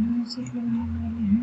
Music लगाने वाले हैं।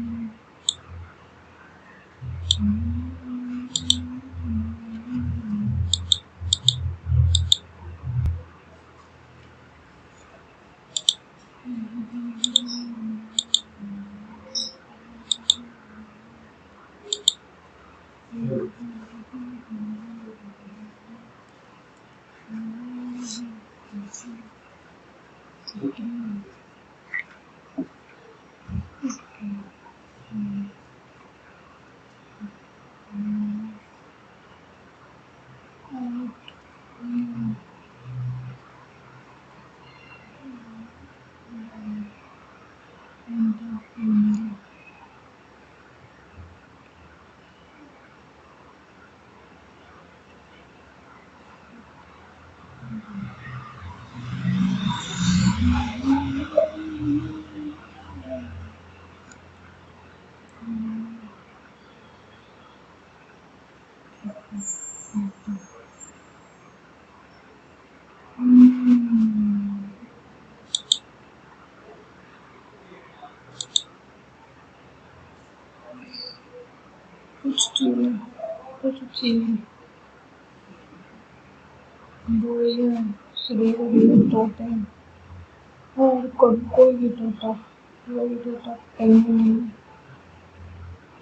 कुछ चीज़ बोलिए शरीर भी टूटते हैं और कोई भी टूटा नहीं,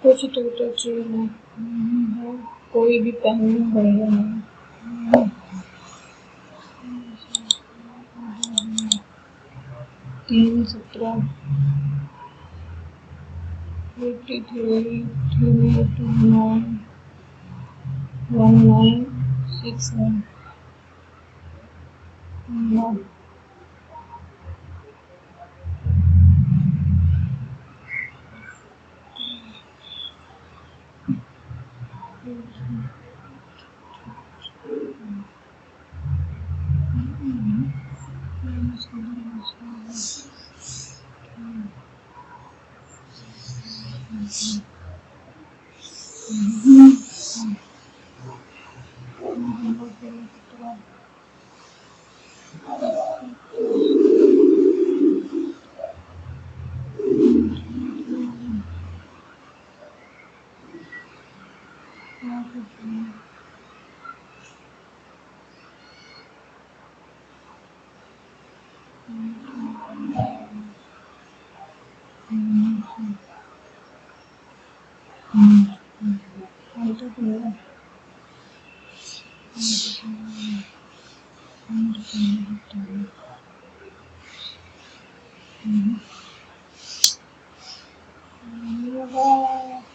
कुछ टूटे चीज नहीं, कोई भी पहनने बढ़िया नहीं। 317 83 329 1961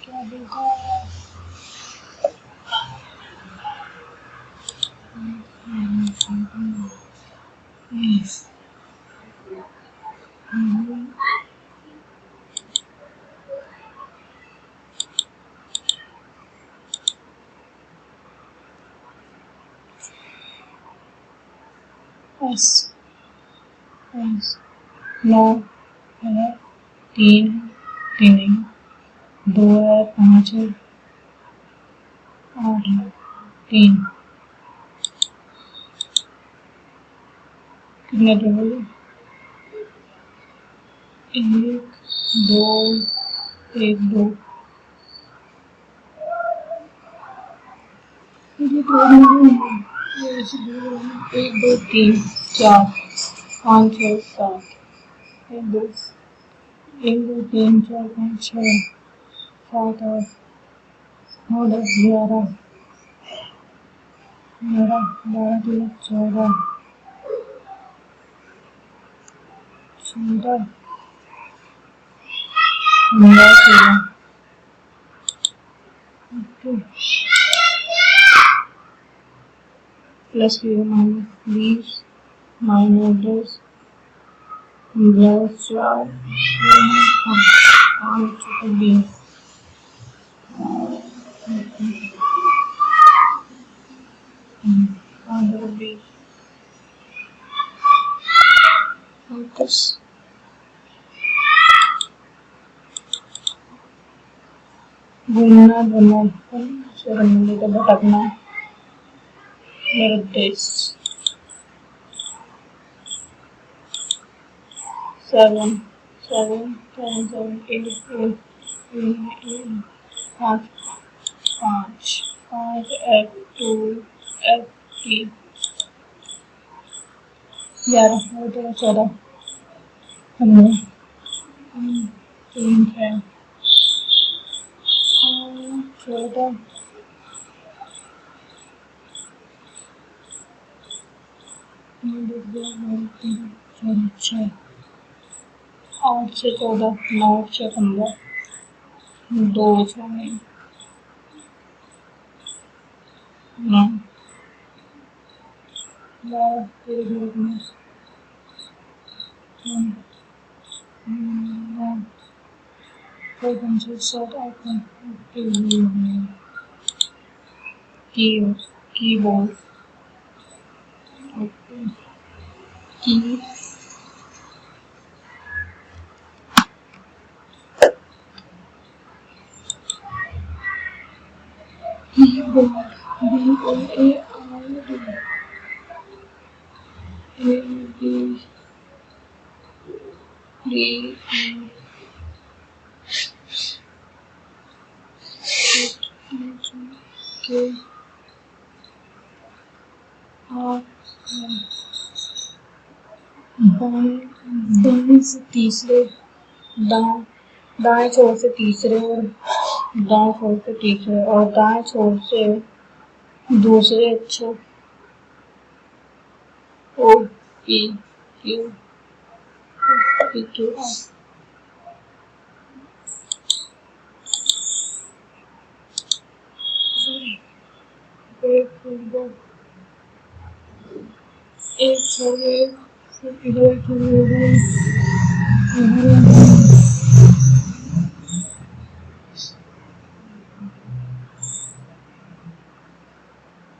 क्या देखा एस 9 है, 3 2 है, 5 है, 8 है, 3 कितने टेबल? 1 2 1 2 1 2 3 4 5 6 7 1 2 3 4 5 6 7 8 9 10 11 12 14 15 16 प्लस -20 -10 प्लस 4 5 20 घूमना धुलना भटकना मेरा देश seven, seven, seven, seven, eight, eight, eight, पाँच, पाँच, पाँच, एक, टू, एक, तीन, 11, 12, 14, 15, तीन है, 14, छः, 8 से 14, 9 से 15, 2 से 9, 12, 13, 14, 15, 7, 8, keyboard, okay, key, keyboard, B-O-A-R-D, A-B, D, K, R, बाएं से तीसरे, दाएं छोर से तीसरे और दाएं छोर से तीसरे और दाएं छोर से दूसरे अक्षर O P Q P Q R एक छोड़ एक फिर इधर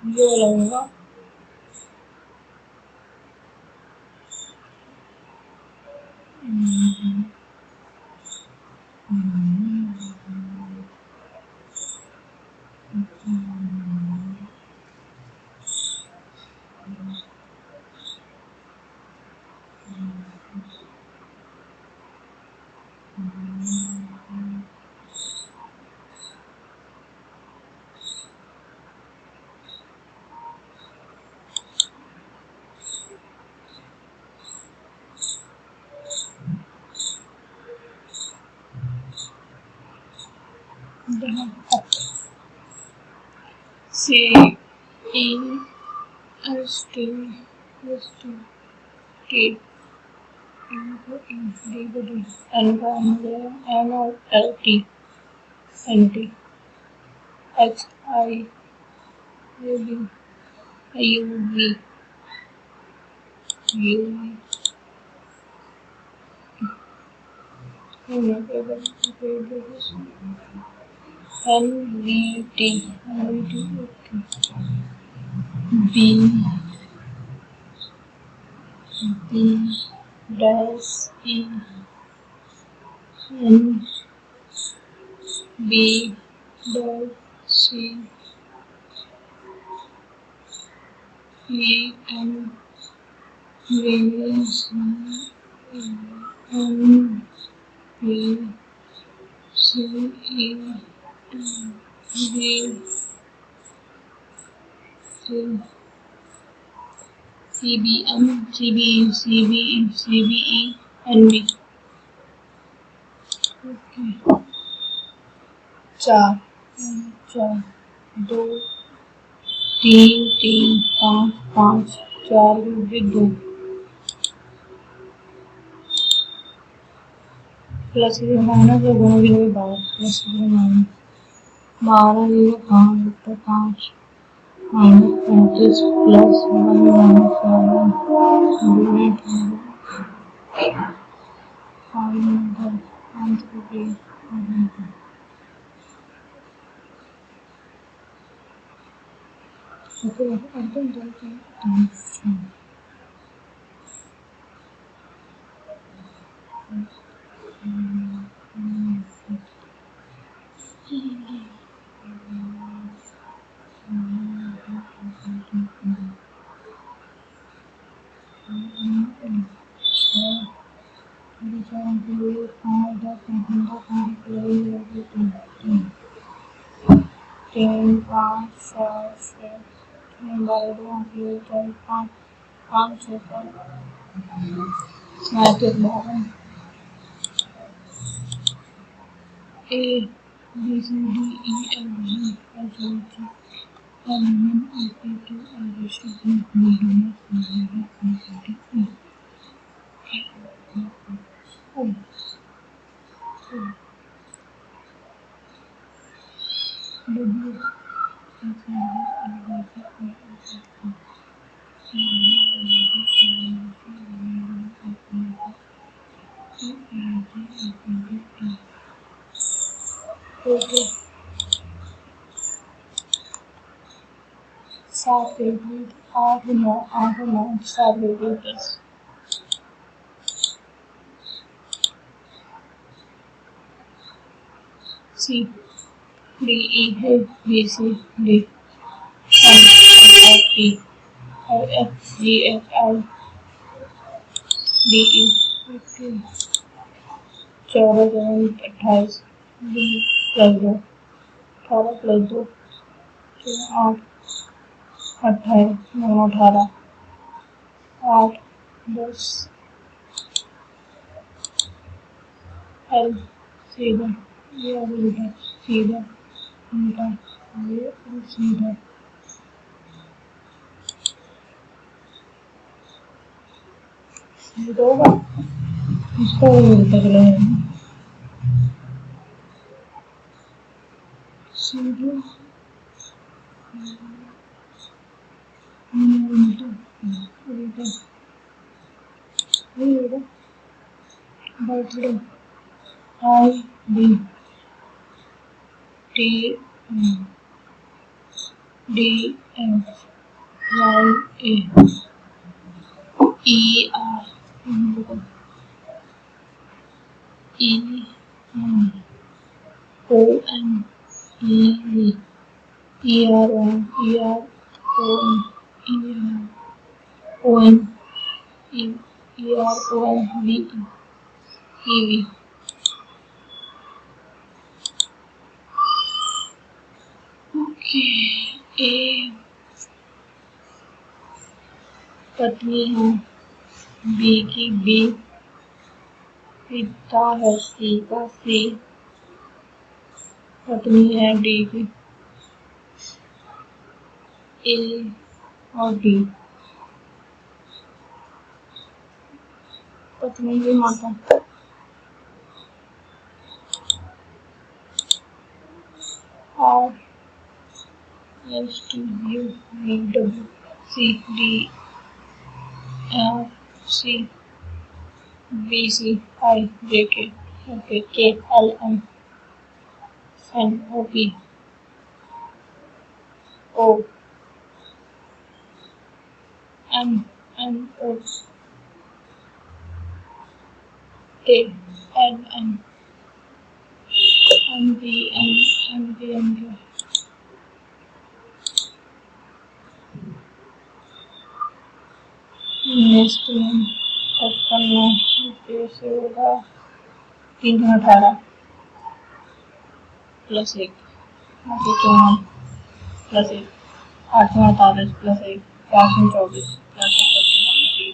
ये लगेगा C E S T S T T N D D N N O L T N T H I U B U V U V N V T B B dash E N B dash C E N V C N B C E N V C C B M C B E C B E C B E N B okay चार चार दो तीन तीन पाँच पाँच चार दो plus minus और गुणा भी 12 plus minus 12 zero 5 5 minus 35 plus 1 minus 7 10 5 6 12 5 5 6 matrix 12 A B C D E F G H I J K L M N O P Q R S T U V W X Y Z E O W X Y Z सात baby 8 9 7 baby 10 C D E F B C D F P F G H I D E 14 28 B +2 18 +2 8 28 9 18 8 10 L सीधा ये उल्टा सीधा उल्टा ये सीधा सीधा होगा इसका उल्टा चला सीधा उल्टा उल्टा ये होगा birthday I D T D F Y A E R E O N E V E R O N E R O N E R O N E R O N V E V okay A पत्नी है B की B पिता है सी का सी पत्नी है D की ए और डी पत्नी की माता और S T U V W C D R C B C I J K okay K L M N O P O M N O T L M M B M B M B next 55 से होगा 318 plus 1 54 plus 1 848 plus 1 424 plus 1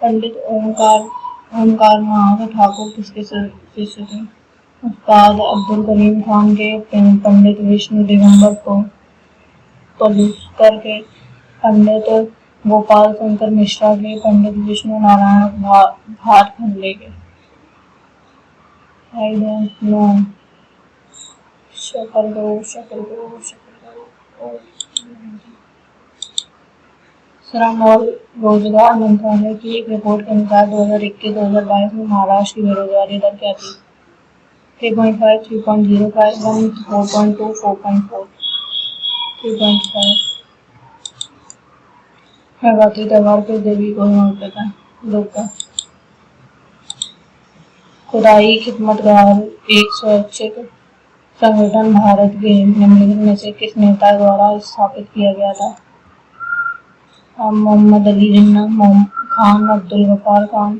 Pandit Omkar Mahavar Thakur किसके शिष्य थे? उस्ताद अब्दुल करीम खान के, पंडित विष्णु दिगंबर को पलूसकर के, पंडित गोपाल शंकर मिश्रा के, पंडित विष्णु नारायण भातखंडे के। I don't know. शक्ल दो। श्रम और रोजगार मंत्रालय की एक रिपोर्ट के अनुसार 2021-2022 में महाराष्ट्र की बेरोजगारी दर क्या थी? 3.5, 3.05, 1, 4.2, 4.4, 3.5। नवरात्रि त्योहार किस देवी को समर्पित है? दुर्गा। खुदाई खिदमतगार एक स्वैच्छिक संगठन भारत के निम्नलिखित में से किस नेता द्वारा स्थापित किया गया था? मोहम्मद अली जिन्ना खान, अब्दुल गफ्फार खान,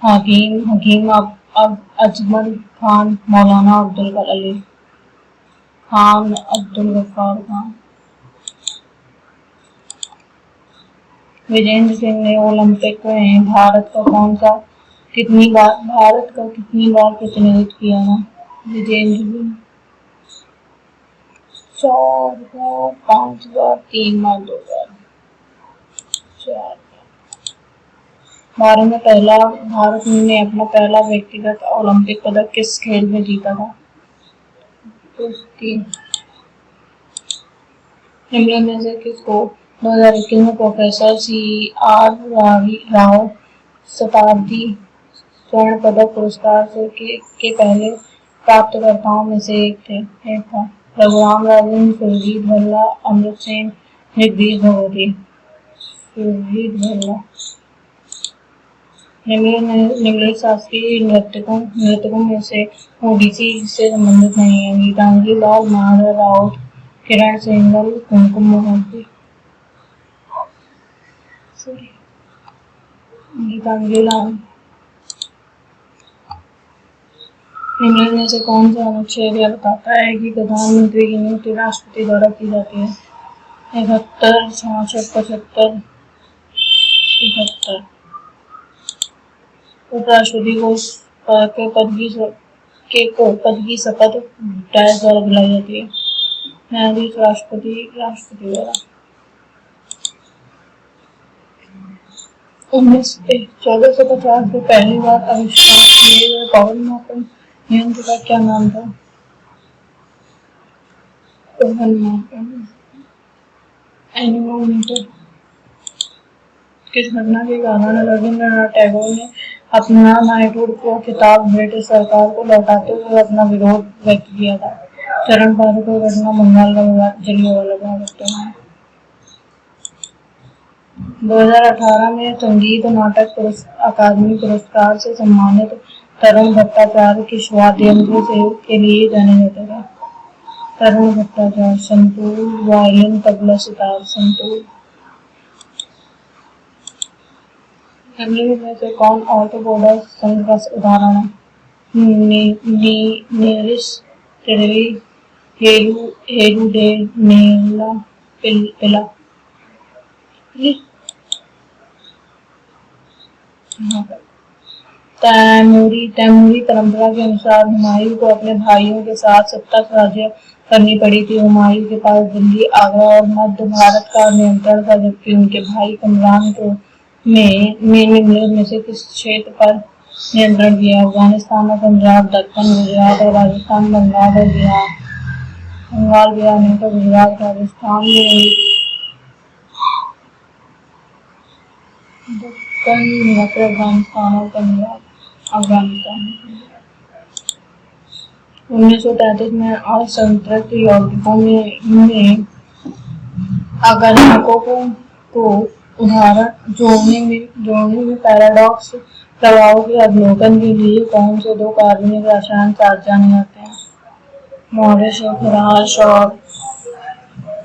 हकीम हकीम अजमल खान, मौलाना अब्दुल अली खान, अब्दुल गफ्फार खान। विजेंद्र सिंह ने ओलंपिक में भारत का कितनी बार प्रतिनिधित्व किया था? विजेंद्र सिंह 4 बार, 5 बार, 3 बार, 2 बार, 4 बार। भारत ने अपना पहला व्यक्तिगत ओलंपिक पदक किस खेल में जीता था? कुश्ती। निम्न में से किसको 2021 में प्रोफेसर CR राव शताब्दी स्वर्ण पदक पुरस्कार के पहले प्राप्तकर्ताओं में से एक था? रघुराम राजन, सुरजीत भल्ला, अमृत सेन, जगदीश भगवती। सुरजीत भल्ला। निम्नलिखित शास्त्रीय नृत्यकों में से ओडिसी से संबंधित नहीं है? गीतांजलि लाल, महाराजा राउत, किरण सेंगर, कुमकुम मोहंती। गीतांजलि लाल। निम्नलिखित में से कौन सा अनुच्छेद यह बताता है कि प्रधानमंत्री की नियुक्ति राष्ट्रपति द्वारा की जाती है? 71, 66, 75, 71। उपराष्ट्रपति को पद की शपथ डैश द्वारा दिलाई जाती है? न्यायाधीश, राष्ट्रपति द्वारा। 1450 में पहली बार आविष्कार किए गए पवन मापन यंत्र का क्या नाम था? पवन मापन एनीमोमीटर। किस घटना के कारण रविन्द्रनाथ टैगोर ने अपना नाइटहुड को खिताब ब्रिटिश सरकार को लौटाते हुए अपना विरोध व्यक्त किया था? चरण पादुका की घटना, बंगाल का जलियांवाला बाग हत्याकांड। 2018 में संगीत नाटक अकादमी पुरस्कार से सम्मानित तरुण भट्टाचार्य किस वाद्य यंत्र के लिए जाने जाते थे? तरुण भट्टाचार्य संतूर, वायलिन, तबला, सितार। संतूर। निम्नलिखित में से कौन ऑर्थोपोडा संघ का उदाहरण है? नेरिस टिडली, हेरुडेनेला, पिला। तैमूरी परंपरा के अनुसार हुमायूं को अपने भाइयों के साथ सत्ता साझा करनी पड़ी थी। हुमायूं के पास दिल्ली, आगरा और मध्य भारत का नियंत्रण था, जबकि उनके भाई कमरान में निम्नलिखित में से किस क्षेत्र पर नियंत्रण किया? अफगानिस्तान और पंजाब, दक्कन, गुजरात और राजस्थान, बंगाल, बिहार नहीं तो गुजरात, राजस्थान में दक्कन, अफगानिस्तान और पंजाब। अफगानिस्तान। 1933 में असंतृप्त यौगिकों में अगलकों को उदाहरण जोड़ने में पैराडॉक्स प्रभाव के अवलोकन के लिए कौन से दो कार्बनिक रसायन साथ जाने जाते हैं? मॉरिस फ्राश और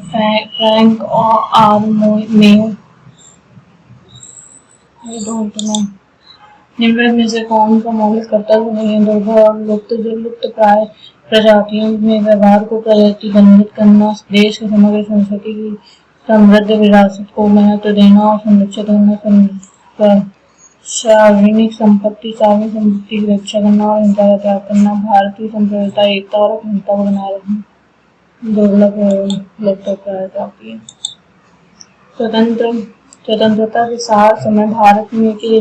फ्रैंक आर मेयो। निम्नलिखित में से कौन सा मौलिक कर्तव्य नहीं है? दुर्लभ और लुप्त प्राय प्रजातियों में व्यवहार को प्रतिबंधित करना, देश की समग्र संस्कृति की समृद्ध विरासत को महत्व देना और संरक्षित होना, सार्वजनिक संपत्ति की रक्षा करना और हिंसा का त्याग करना, भारतीय संप्रभुता, एकता और अखंडता को बनाए रखना। दुर्लभ और लुप्त प्राय जाति। स्वतंत्रता के 60 समय भारत में के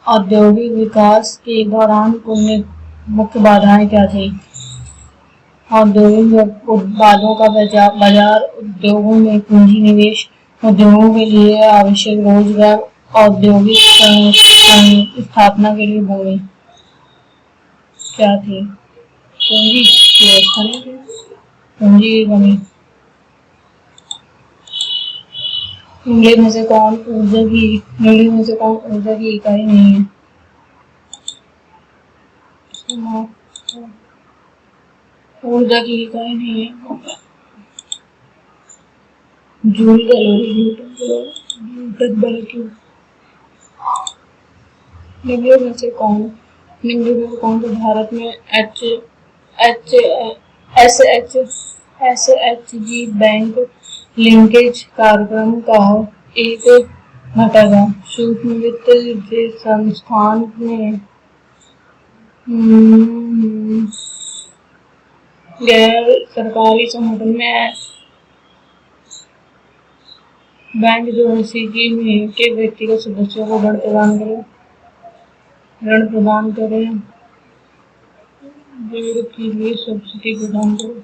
औद्योगिक विकास के दौरान मुख्य बाधाएं क्या थी? औद्योगिक उत्पादों का बाजार, उद्योगों में पूंजी निवेश, उद्योगों के लिए आवश्यक रोजगार, औद्योगिक स्थापना के लिए भूमि। क्या थी? पूंजी की व्यवस्था नहीं थी, पूंजी की कमी। निम्नलिखित में से कौन ऊर्जा की इकाई नहीं है? ऊर्जा की इकाई नहीं है। जूल, कैलोरी, न्यूटन, बल। निम्नलिखित में से कौन निम्नलिखित में कौन सा भारत में H H S H G bank linkage कार्यक्रम का एक घटक है? सूक्ष्म वित्त संस्थान में गैर सरकारी संगठन में बैंक जो एनसीजी में के व्यक्तिगत सदस्यों को ऋण प्रदान करे ऋण के लिए सब्सिडी प्रदान करे।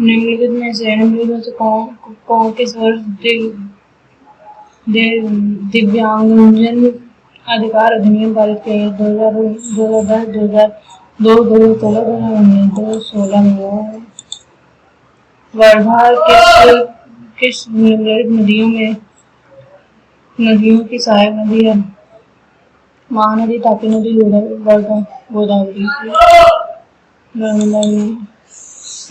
निम्नलिखित में से कौन किस वर्ष दिव्यांगजन अधिकार अधिनियम पारित किया गया? 2010, 2002, 2013, 2016 में। वर्धा किस निम्नलिखित नदियों की सहायक नदी है? महानदी, तापी नदी, वर्धा, गोदावरी, नर्मदा।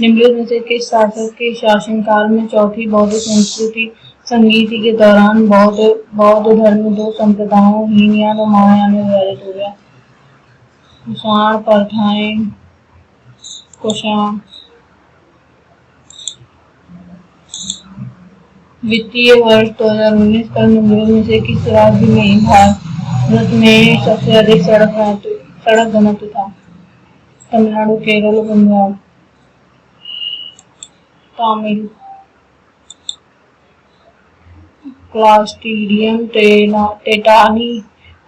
निम्नलिखित में से किस शासक के शासनकाल में चौथी बौद्ध संगीति के दौरान बौद्ध धर्म दो संप्रदायों हीनयान और महायान में विभाजित हो गया? कुषाण, परथाई, कुषाण। वित्तीय वर्ष 2019 पर निम्नलिखित में से किस राज्य में भारत में सबसे अधिक सड़क घनत्व था? तमिलनाडु, केरल, पंजाब, तमिल। क्लॉस्ट्रीडियम टेटानी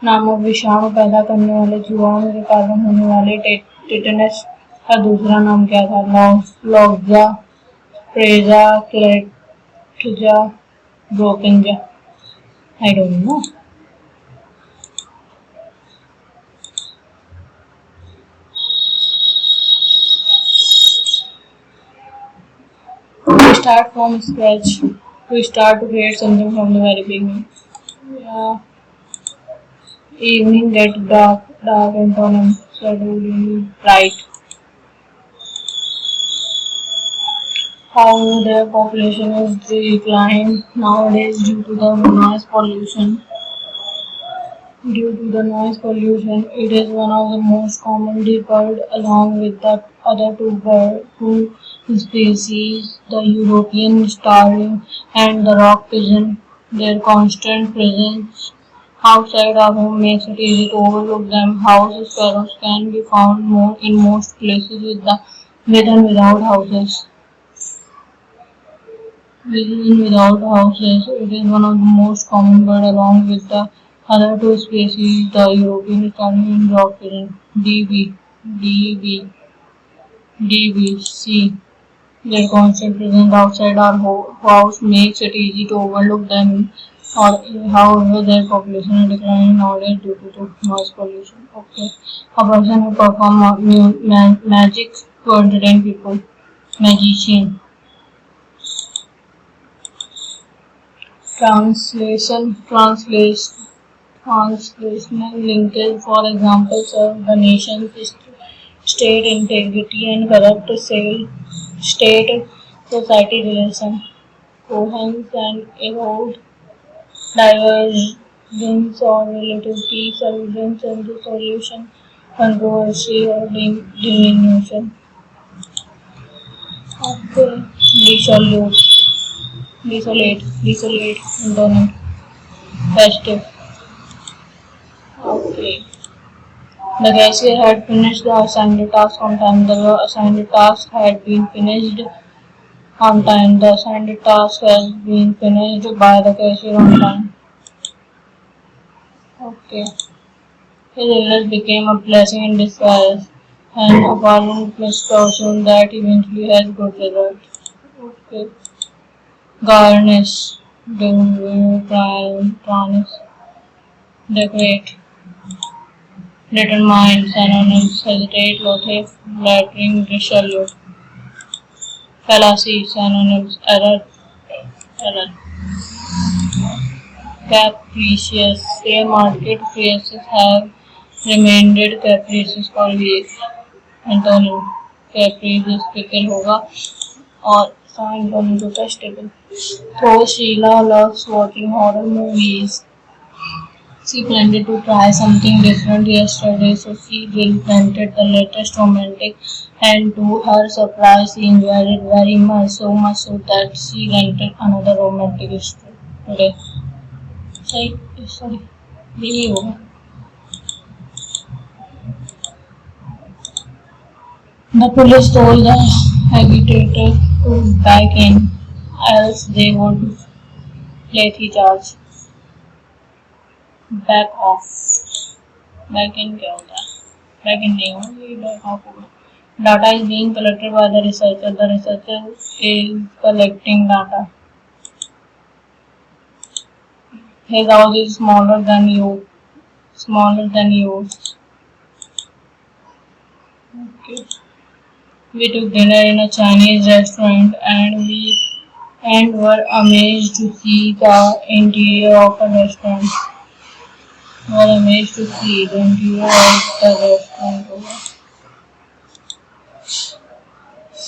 नामक विषाणु पैदा करने वाले जीवाणु के कारण होने वाले टेटनस का दूसरा नाम क्या था? लॉक्जा, प्रेजा, क्लेटजा, ब्रोकेंजा। I don't know. We start from scratch. We start to create something from the very beginning. Yeah. Evening get dark, antonym, suddenly bright. How their population is declined nowadays due to the noise pollution. Due to the noise pollution, it is one of the most commonly bird along with the other two species, the European starling and the rock pigeon. Their constant presence outside our home makes it easy to overlook them. House sparrows can be found in most places with and without houses. With and without houses, it is one of the most common bird along with the other two species, the European starling and rock pigeon. DBC. Their constant presence outside our house makes it easy to overlook them. However, their population is declining nowadays due to the noise pollution. Okay. A person who performs magic to entertain people. Magician. Translational linkage, for example, serve the nation's state integrity and corrupt state society relation. Coherence and erode divergence or relativity, surveillance and resolution, controversy or diminution. Okay. Desolate, intonate, festive. Okay. The cashier had finished the assigned task on time. The assigned task had been finished on time. The assigned task has been finished by the cashier on time. Okay. His illness became a blessing in disguise, and apparent misfortune that eventually has good results. Okay. Garnish, tarnish, decorate, determine, synonyms, hesitate, loatheth, flattering, resolute, fallacy, synonyms, error, capricious, say market prices have remained capricious for weeks. Antonym, capricious fickle होगा और antonym to festival. So Sheila loves watching horror movies. She planned to try something different yesterday, so she rented the latest romantic, and to her surprise, she enjoyed it very much, so much so that she rented another romantic story today. Sorry, यही होगा. The police told the agitator to back in, else they would lathi charge. Back off. Back in क्या होता है? Back in नहीं होगा, ये back off होगा. Data is being collected by the researcher. The researcher is collecting data. His house is smaller than you. Smaller than yours. Okay. We took dinner in a Chinese restaurant and were amazed to see the interior of a restaurant. Were amazed to see the interior of the restaurant.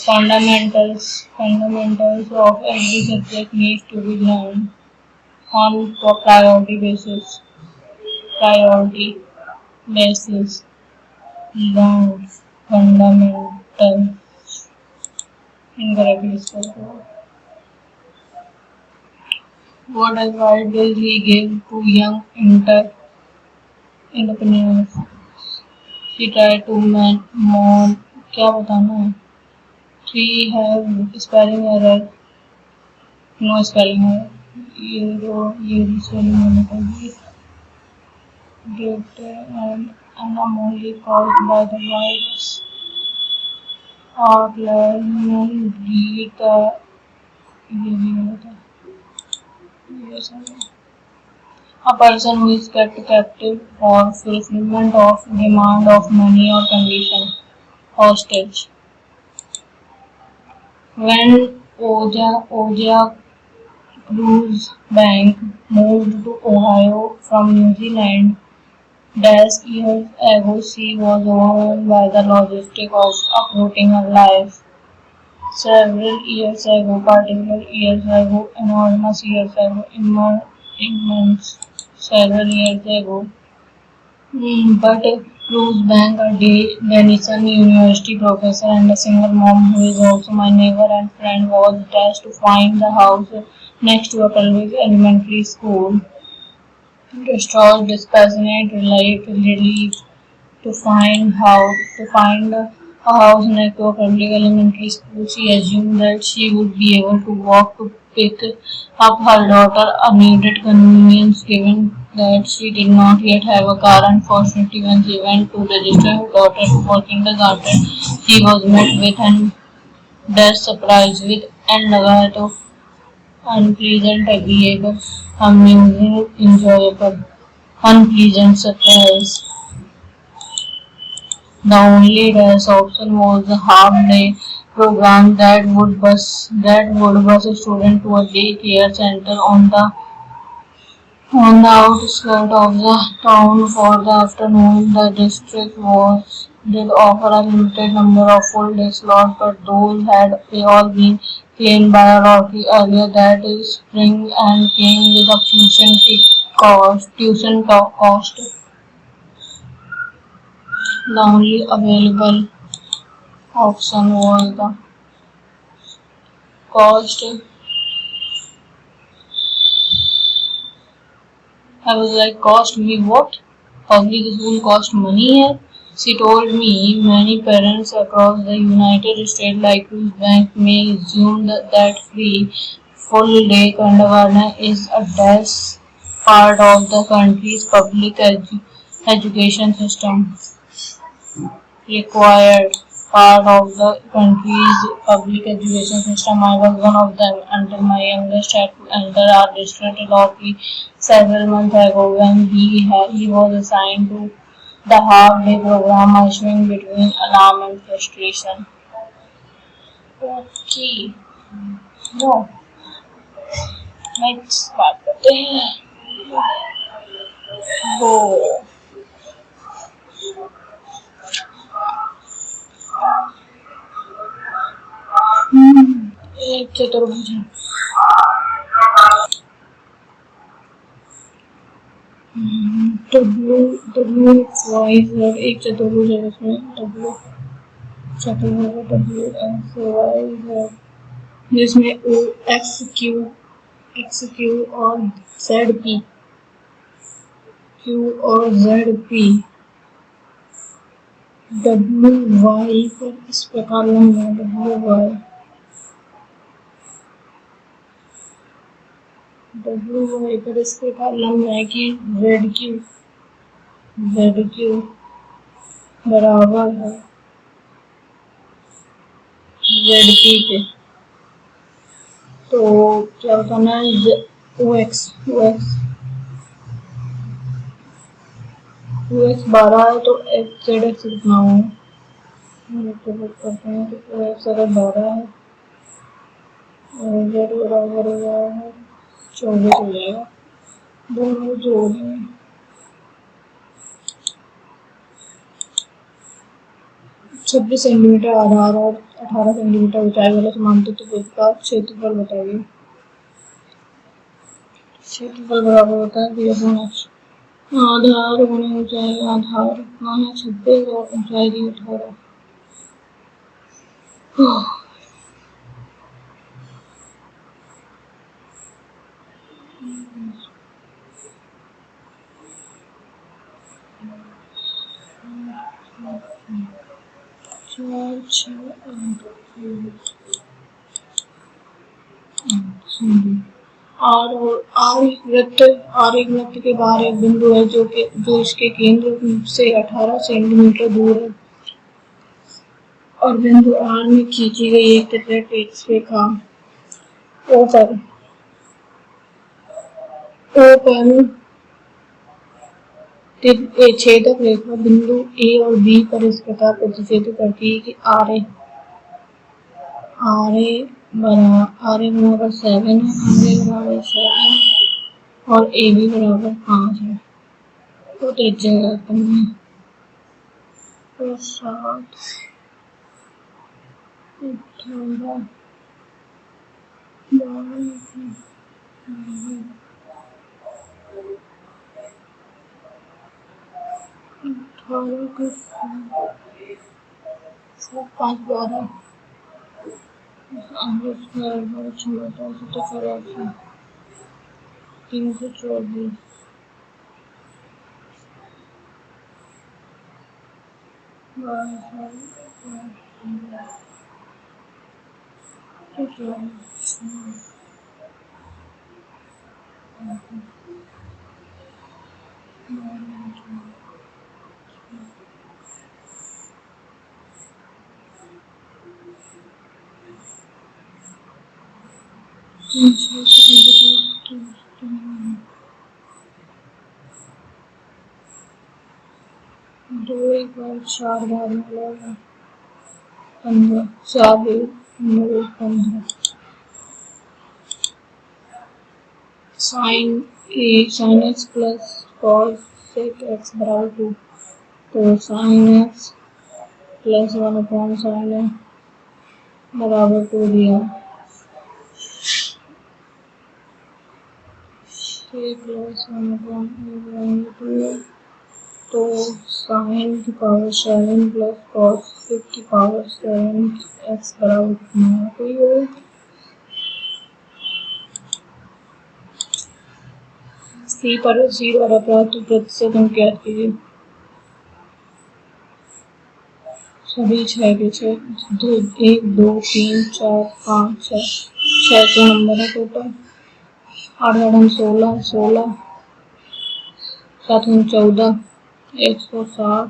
Fundamentals of every subject needs to be learned on priority basis. Priority basis. Learn fundamental. Incorrectly spelled. What advice does he give to young entrepreneurs? She tried to make more. क्या बताना है? Three have spelling error. No spelling error. ये spelling होना चाहिए. Get an anomaly caused by the virus. Or learn read the ये भी होता है. A person who is kept captive for fulfillment of demand of money or condition. Hostage. When Oja Cruise Bank moved to Ohio from New Zealand, years ago, she was overwhelmed by the logistic of uprooting her life. Several years ago, particular years ago, enormous years ago, immense, several years ago. But Cruz Bank, a Denison University professor and a single mom who is also my neighbor and friend, was dashed to find the house next to a public elementary school. Distraught, dispassionate, relief to find a house next to a public elementary school. She assumed that she would be able to walk to pick up her daughter, a needed convenience given that she did not yet have a car. Unfortunately, when she went to register her daughter for kindergarten, she was met with an death surprise with and लगाया तो unpleasant, agreeable, amusing, enjoyable, unpleasant surprise. The only rest option was a half-day program that would bus a student to a daycare center on the outskirts of the town for the afternoon. The district did offer a limited number of full-day slots, but those had all been claimed by a lottery earlier that spring and came with a tuition cost. The only available option was the cost. I was like, cost me what? Public school cost money here? She told me many parents across the United States, like Cruz Bank, may assume that free full day kindergarten is a best part of the country's public education system. Required part of the country's public education system. I was one of them until my youngest had to enter our district lottery several months ago when he was assigned to the half-day program. I swing between alarm and frustration. Okay, no, next बात करते हैं. वो एक चतुर्भुज है. W W Y है एक चतुर्भुज है, इसमें डब्ल्यू चतुर्भुज डब्ल्यू एक्स वाई है, जिसमें ओ एक्स क्यू और जेड पी, क्यू और जेड पी डब्ल्यू वाई पर इस प्रकार लंब है, डब्ल्यू वाई पर इस प्रकार लंब है कि जेड क्यू बराबर है जेड पी के। तो क्या करना है, ओ एक्स 12 है तो जेड एक्स कितना होगा, करते हैं तो ओ एक्स अगर 12 है और जेड बराबर हो जाएगा 24 हो जाएगा, दोनों जोड़ देंगे। 26 सेंटीमीटर आधार और 18 सेंटीमीटर ऊंचाई वाले समांतर का क्षेत्रफल बताइए। क्षेत्रफल बराबर होता है आधार गुणे ऊंचाई, आधार इतना है 26 और ऊंचाई दी 18। आर एक वृत्त के बाहर एक बिंदु है जो इसके केंद्र से 18 सेंटीमीटर दूर है और बिंदु आर में खींची गई एक रेखा ओ पर छेदक रेखा बिंदु ए और बी पर इस प्रकार प्रतिच्छेद करती है कि आर ए बराबर 7 है, बराबर 7 और ए बी बराबर 5 है। तो त्रिज्या करनी है तो 7 18 के 5 12 324 दो एक बार 4 बार मिलेगा 15 4 15 sine x plus cos sec x बराबर 2, तो sign x plus 1/sin x बराबर 2 दिया, प्लस 1/2 तो साइन की पावर 7 प्लस कॉस की पावर 7 एक्स बराबर कितना कोई हो। सी पर प्राप्त प्रतिशत हम ज्ञात कीजिए। सभी 6 के 6 1 2 3 4 5 6 नंबर है टोटल। 8 16 16 7 14 160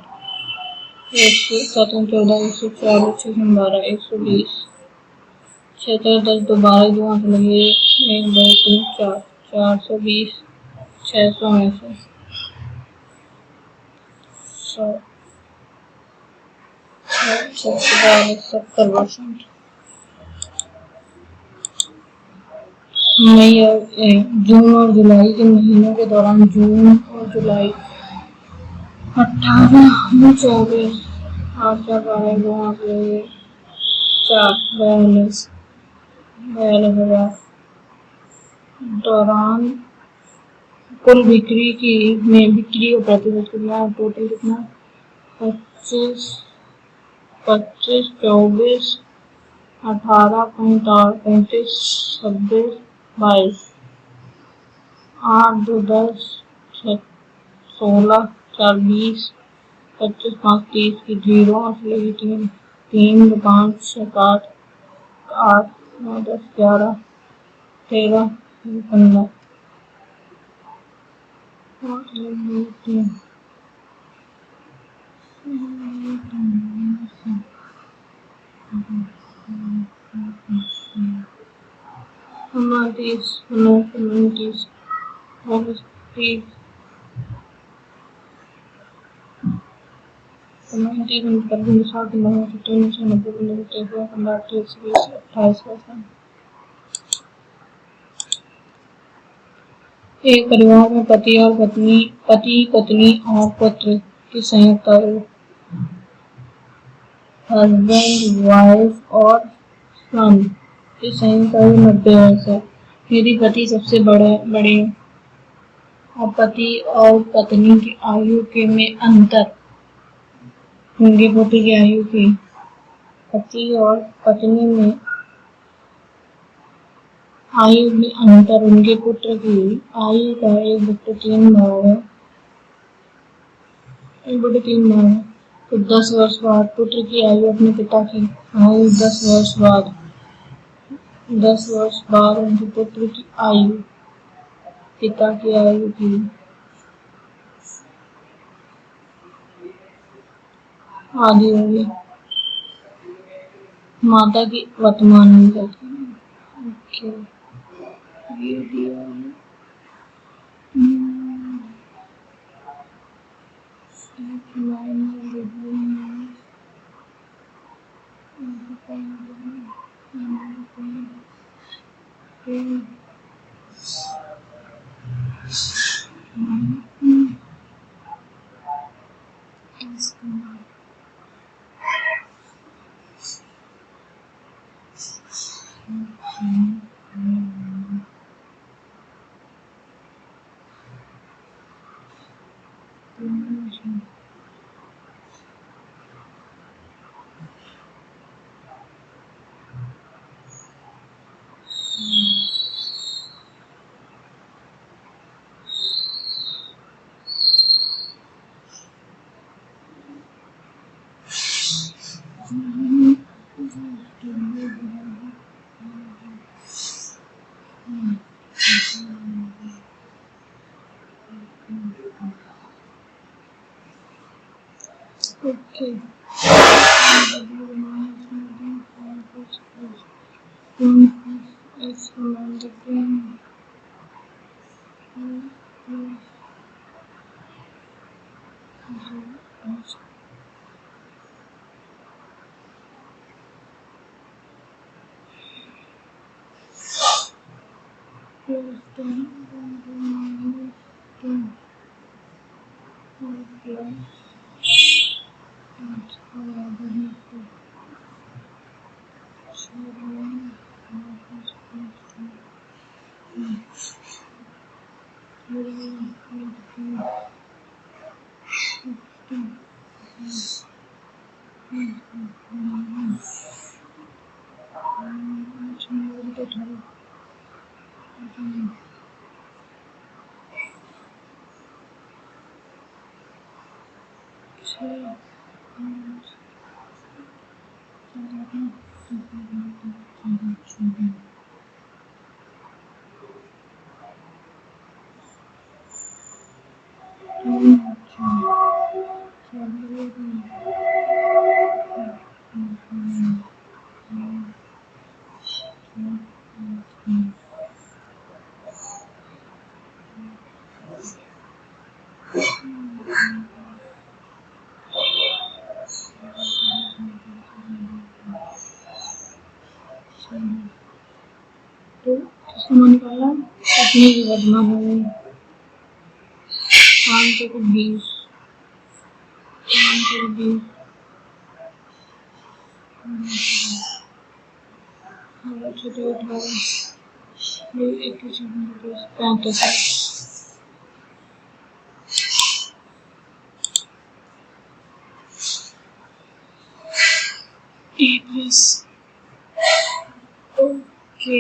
7 14 140 6 12 120 6 4 10 2 12 2 हाथ लगे 1 2 3 4 420 600 में से 70%। मई जून और जुलाई के महीनों के दौरान जून और जुलाई 18 24 8 4 12 2 8 लगे 4 42 हजार दौरान कुल बिक्री की में बिक्री का प्रतिशत कितना है? टोटल कितना? 25, 25, 24, 18, 35, 26, 22, 8, 2, 10, 16, 4, 20, 25, 5, 30 की 0, 3, 3, 5, 6, 8, 8, 9, 10, 11, 13, 15, 3, 29, 29, 30, 30, 28%। एक परिवार में पति पत्नी और पुत्र की संयुक्त आयु, हस्बैंड, वाइफ और सन की संयुक्त आयु 90 वर्ष है। यदि पति सबसे बड़े और पति और पत्नी की आयु के में अंतर, उनके पुत्र की आयु की, पति और पत्नी में आयु में अंतर उनके पुत्र की आयु का 1/3 भाग है। 1/3 भाग है। तो 10 वर्ष बाद पुत्र की आयु अपने पिता की आयु 10 वर्ष बाद, 10 वर्ष बाद उनके पुत्र की आयु पिता की आयु की आधी होगी। माता की वर्तमान उम्र। ओके, ये दिया है। Okay. तो किसने निकाला? अपनी की वर्तमान हो गई 5 को 20, 5 को 20, छोटे 18, 35, माइनस ओके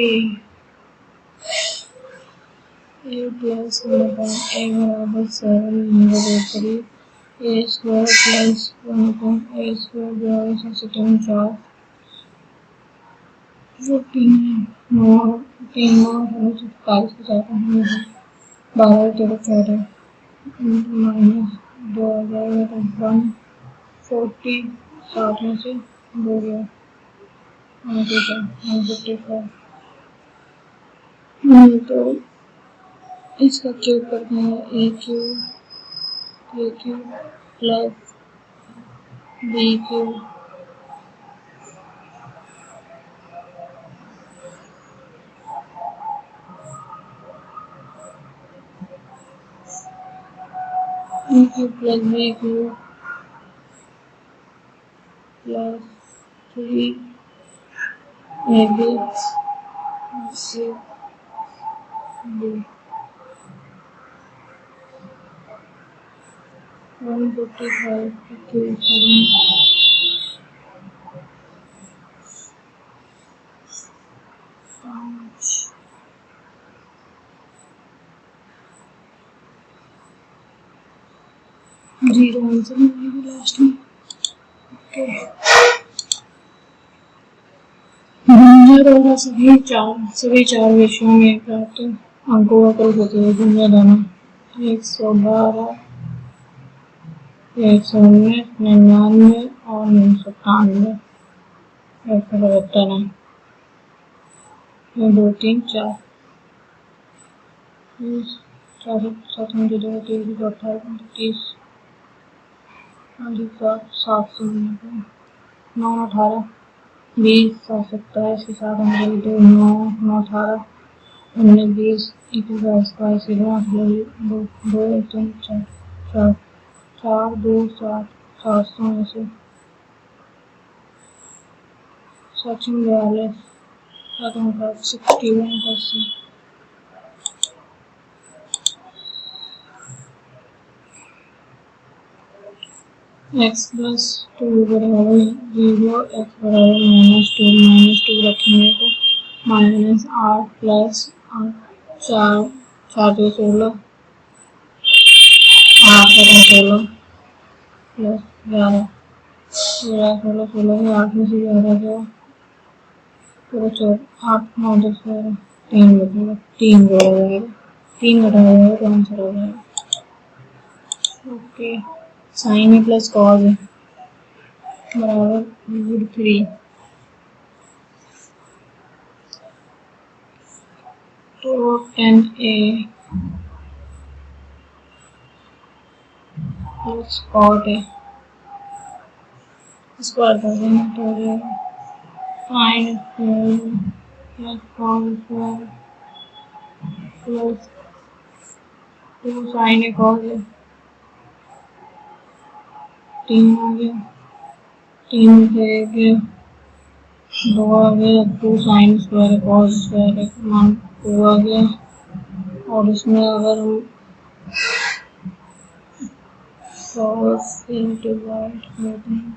ए प्लस ए बराबर 7/3 ए स्क्वायर प्लस 1/a स्क्वायर बराबर 4 जो 27 के जाते हैं 12 माइनस 140 60 में से 2 गया 155 तो इसका क्यूब करना है A cube plus B cube plus B cube plus 3ab B 155 cube करेंगे 0 आंसर मिलेगी लास्ट में। होगा सभी चार विषयों में प्राप्त अंकों का कुल प्रतियोगी दाना 112 119 99 और 997 172 2 3 4 4 7 2 3 28 29 790 9 18 20 27 के साथ 2 9 9 18 19 20 21 22 22 2 3 4 4 2 7 700 में से 742 61%। x प्लस 2 बराबर 0 x बराबर -2 रखेंगे तो -8 प्लस 4 4 2 16 8 16 प्लस 11 16 में 8 में से 11 गया पूरा 8 9 10 11 3 बचेगा 3 जोड़ा जाएगा 3 घटाया जाएगा तो आंसर हो जाएगा। Okay sine A plus cos A बराबर √3 तो tan A plus cot A square कर देंगे तो हो जाएगा sine square plus cos square plus 2 sine A cos A 3 आ गया 3 से 1 गया 2 आ गया 2 साइन स्क्वायर कॉस स्क्वायर मान 2 आ गया और इसमें अगर हम cos A डिवाइड करते हैं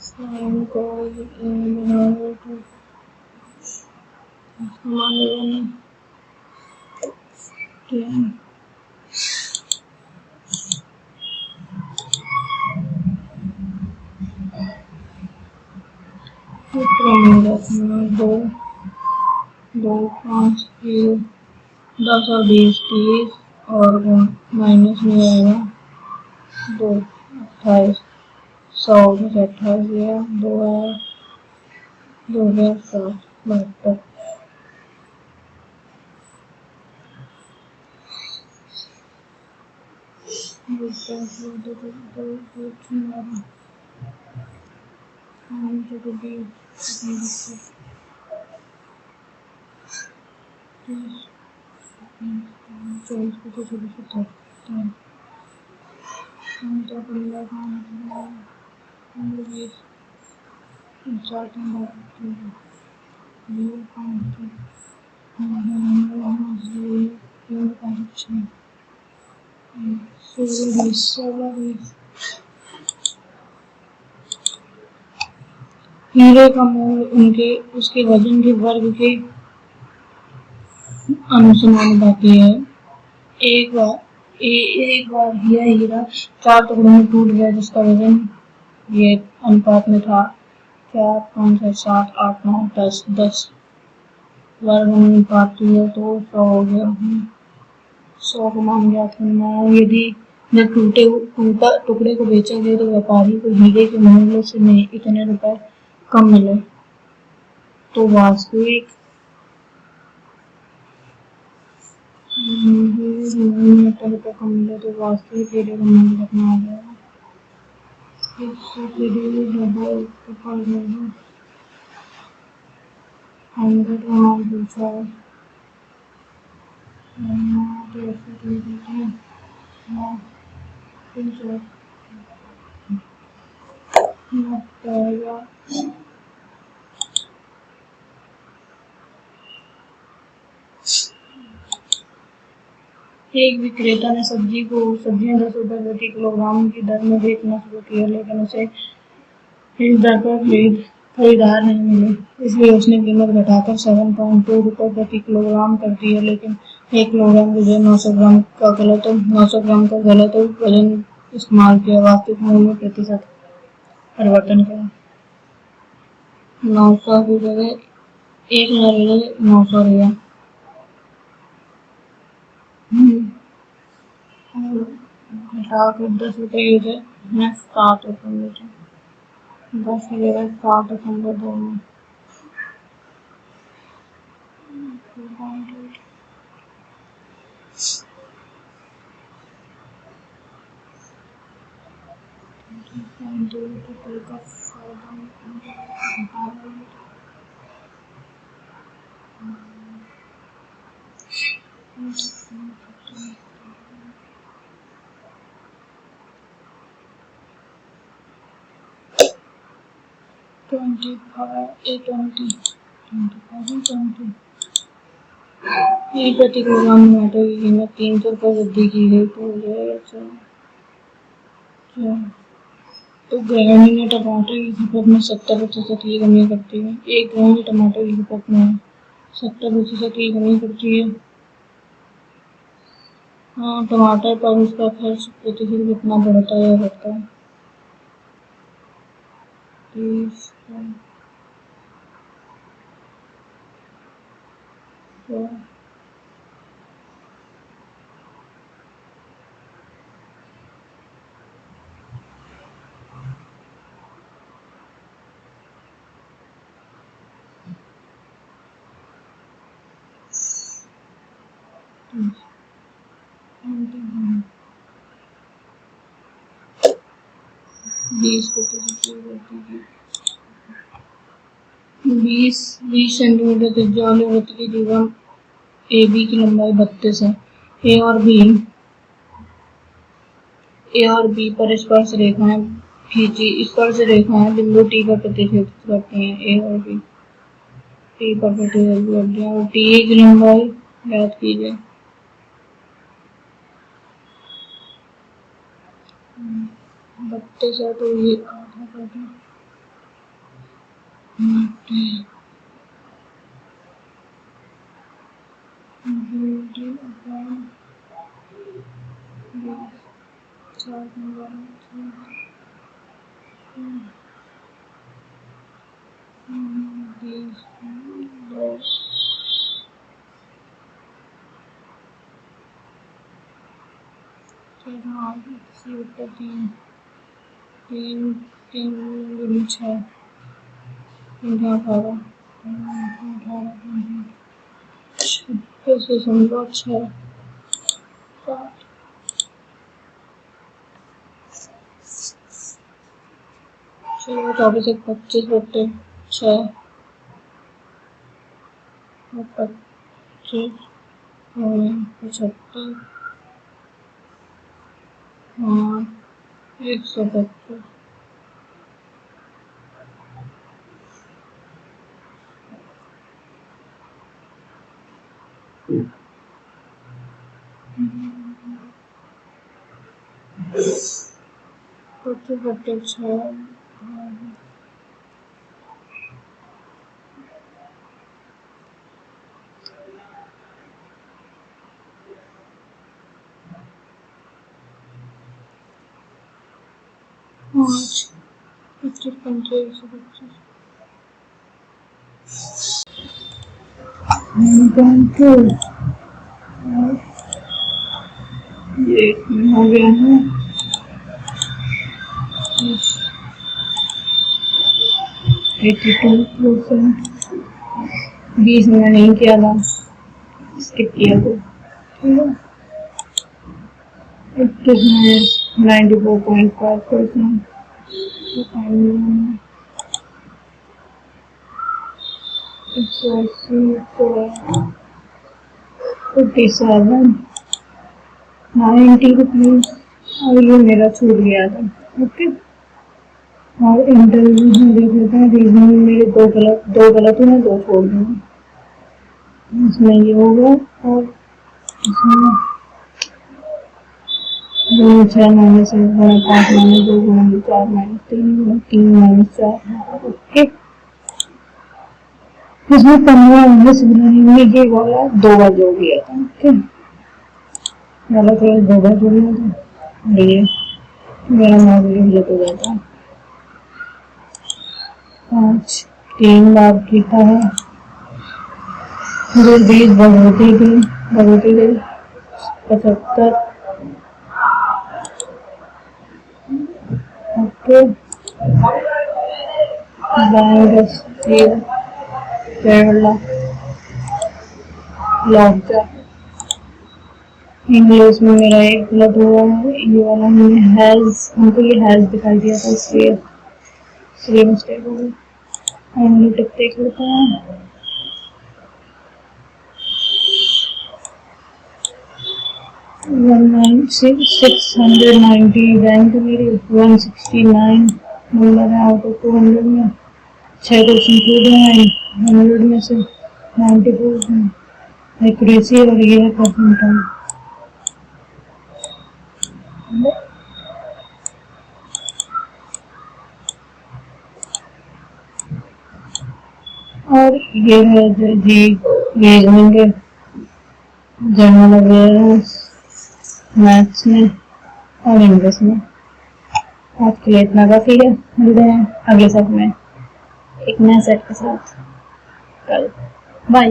साइन cos A बराबर मान लेंगे दो 5 10 और 20 30 और माइनस में आएगा 2 28 100 में से 28 गया 2 आया 2 गया 7 72 हीरे का मोल उनके उसके वजन के वर्ग के अनुसमानुपाती है। एक बार यह हीरा 4 टुकड़ों में टूट गया जिसका वजन ये अनुपात में था 4, 5, 6, 7, 8, 9, 10, 10 वर्ग अनुपात है तो 100 हो गया। 100 को मान ज्ञात करना है। यदि जब टूटा टुकड़े को बेचा गया तो व्यापारी को हीरे के मूल्य से नहीं इतने रुपए कम मिले तो वास्तविक इतने रुपए कम मिले तो वास्तविक हीरे का मूल्य कितना आ जाएगा। 100 का मान पूछा है। तो ऐसे दे देते हैं। 90 एक विक्रेता ने सब्जियां 10 रुपए प्रति किलोग्राम की दर में बेचना शुरू किया लेकिन उसे इस दर पर खरीदार नहीं मिले इसलिए उसने कीमत घटाकर 7.2 रुपए प्रति किलोग्राम कर दी है। लेकिन 1 किलोग्राम की जगह 900 ग्राम का गलत वजन इस्तेमाल किया। वास्तविक मूल्य में प्रतिशत परिवर्तन किया। 900 की जगह 1000 की जगह 900 लिया। घटाकर 10 रुपए की जगह मैं 7 रुपए बेचा। 10 की जगह 7.2 में एक प्रति किलोग्राम टमाटर की कीमत 300 रुपए वृद्धि की गई तो गृहिणी ने टमाटर की खपत में 70% की कमी करती है। एक गृहिणी टमाटर की खपत में 70% की कमी करती है। हाँ, टमाटर पर उसका खर्च प्रतिदिन कितना बढ़ता या घटता है। 30 20 सेंटीमीटर त्रिज्या वाले वृत्त की दीवार ए बी की लंबाई 32 है। ए और बी पर स्पर्श रेखाएं खींची। स्पर्श रेखाएं बिंदु टी पर प्रतिच्छेद करती हैं। ए और बी टी पर प्रतिच्छेद करती हैं और टी की लंबाई ज्ञात कीजिए। 32 है तो ये आधा कर दें। तीन 6 26.6 24 25 6 25 75 125 125 40 बटे 6 5 25 25 ये हो गया है 82%। 20 मैंने नहीं किया था, स्किप किया था। ठीक है, 94.5%। 57 90 रुपीज, और ये मेरा छूट गया था। ओके, और इंटरव्यू में देख लेते हैं। रीजनिंग मेरे दो गलत हुए, दो छोड़ दूंगी। इसमें ये होगा, और इसमें 2 6 माइनस 1 गुणा 5 माइनस 2 गुणा 4 माइनस 3 गुणा 3 माइनस 4। ओके, इसमें 15 माइनस ये वाला 2 बार जोड़ दिया था। ओके, गलत है, 2 बार जोड़ दिया था। ये मेरा मॉडल गलत हो जाता है। 5 3 बार लिखा है, जो 20 बढ़ोती गई 75। ओके, इंग्लिश में मेरा एक गलत हुआ है, ये वाला मैंने हमको ये हैज दिखाई दिया था, इसलिए मिस्टेक हो गई। टिक देख लेते हैं। 690 रैंक मेरी, 169 नंबर है आउट ऑफ 200 में। 6 क्वेश्चन छूट गए 100 में से। 94 एक्यूरेसी, और ये है परसेंटाइल। और ये है जी रीजनिंग के जनरल अवेयरनेस, मैथ्स में और इंग्लिश में। आज के लिए इतना काफी है। मिलते हैं अगले सेट में एक नए सेट के साथ कल। बाय।